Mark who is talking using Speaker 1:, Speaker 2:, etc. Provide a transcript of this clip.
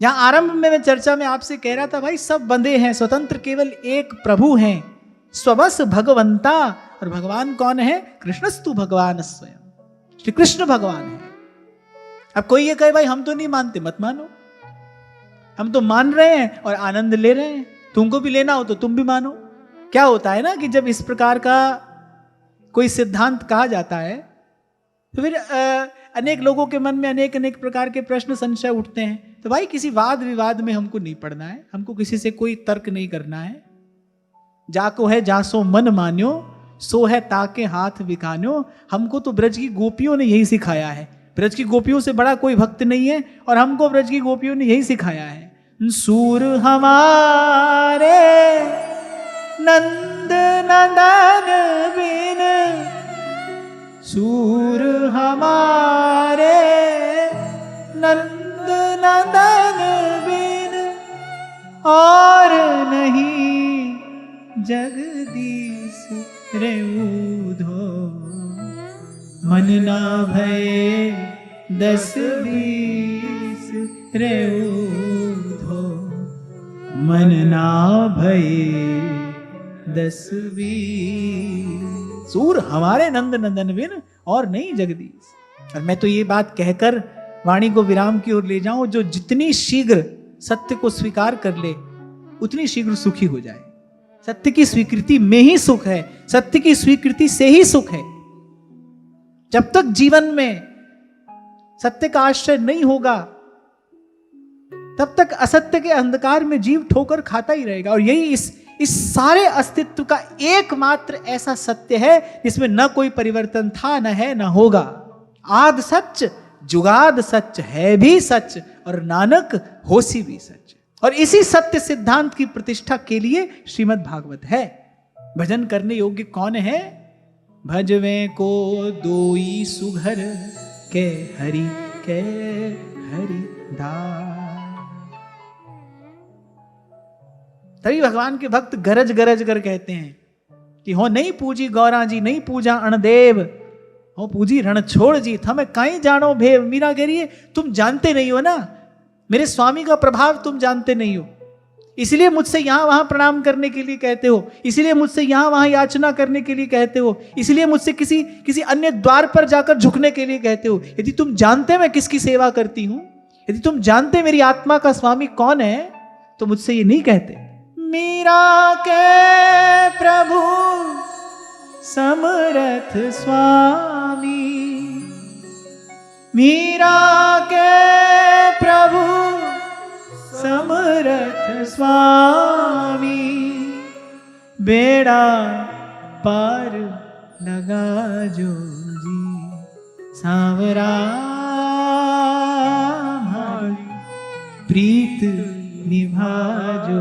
Speaker 1: जहां आरंभ में मैं चर्चा में आपसे कह रहा था, भाई सब बंधे हैं, स्वतंत्र केवल एक प्रभु हैं, स्वबस भगवंता। और भगवान कौन है? कृष्णस्तु भगवान स्वयं, श्री कृष्ण भगवान है। अब कोई ये कहे भाई हम तो नहीं मानते, मत मानो, हम तो मान रहे हैं और आनंद ले रहे हैं, तुमको भी लेना हो तो तुम भी मानो। क्या होता है ना कि जब इस प्रकार का कोई सिद्धांत कहा जाता है तो फिर अनेक लोगों के मन में अनेक अनेक प्रकार के प्रश्न संशय उठते हैं। तो भाई किसी वाद विवाद में हमको नहीं पड़ना है, हमको किसी से कोई तर्क नहीं करना है। जाको है जासो मन मान्यो, सो है ताके हाथ बिकान्यो। हमको तो ब्रज की गोपियों ने यही सिखाया है, ब्रज की गोपियों से बड़ा कोई भक्त नहीं है, और हमको ब्रज की गोपियों ने यही सिखाया है। सूर हमारे नंद नंदन बिन, सूर हमारे नंद नंदन बिन, और नहीं जगदीश रेउधो। मन ना भये 10-20 रेउधो, मन ना भये 10-20। सूर हमारे नंद नंदन बिन, और नहीं जगदीश। और मैं तो ये बात कहकर वाणी को विराम की ओर ले जाऊं, जो जितनी शीघ्र सत्य को स्वीकार कर ले उतनी शीघ्र सुखी हो जाए। सत्य की स्वीकृति में ही सुख है, सत्य की स्वीकृति से ही सुख है। जब तक जीवन में सत्य का आश्रय नहीं होगा तब तक असत्य के अंधकार में जीव ठोकर खाता ही रहेगा। और यही इस सारे अस्तित्व का एकमात्र ऐसा सत्य है जिसमें न कोई परिवर्तन था, न है, न होगा। आद सच जुगाद सच है भी सच, और नानक होसी भी सच। और इसी सत्य सिद्धांत की प्रतिष्ठा के लिए श्रीमद् भागवत है। भजन करने योग्य कौन है? भजवे को दोई सुघर के हरि दास। तभी भगवान के भक्त गरज गरज कर कहते हैं कि हो नहीं पूजी गौरा जी, नहीं पूजा अणदेव, हो पूजी रण छोड़ जी, थमे काई जानो भेव। मीरा कह रही है तुम जानते नहीं हो ना, मेरे स्वामी का प्रभाव तुम जानते नहीं हो, इसलिए मुझसे यहां वहां प्रणाम करने के लिए कहते हो, इसलिए मुझसे यहां वहां याचना करने के लिए कहते हो, इसलिए मुझसे किसी अन्य द्वार पर जाकर झुकने के लिए कहते हो। यदि तुम जानते मैं किसकी सेवा करती हूं, यदि तुम जानते मेरी आत्मा का स्वामी कौन है, तो मुझसे ये नहीं कहते। मीरा के प्रभु समरथ स्वामी, मीरा के प्रभु समरथ स्वामी, बेड़ा पार लगा जो जी, सांवरा प्रीत निभा जो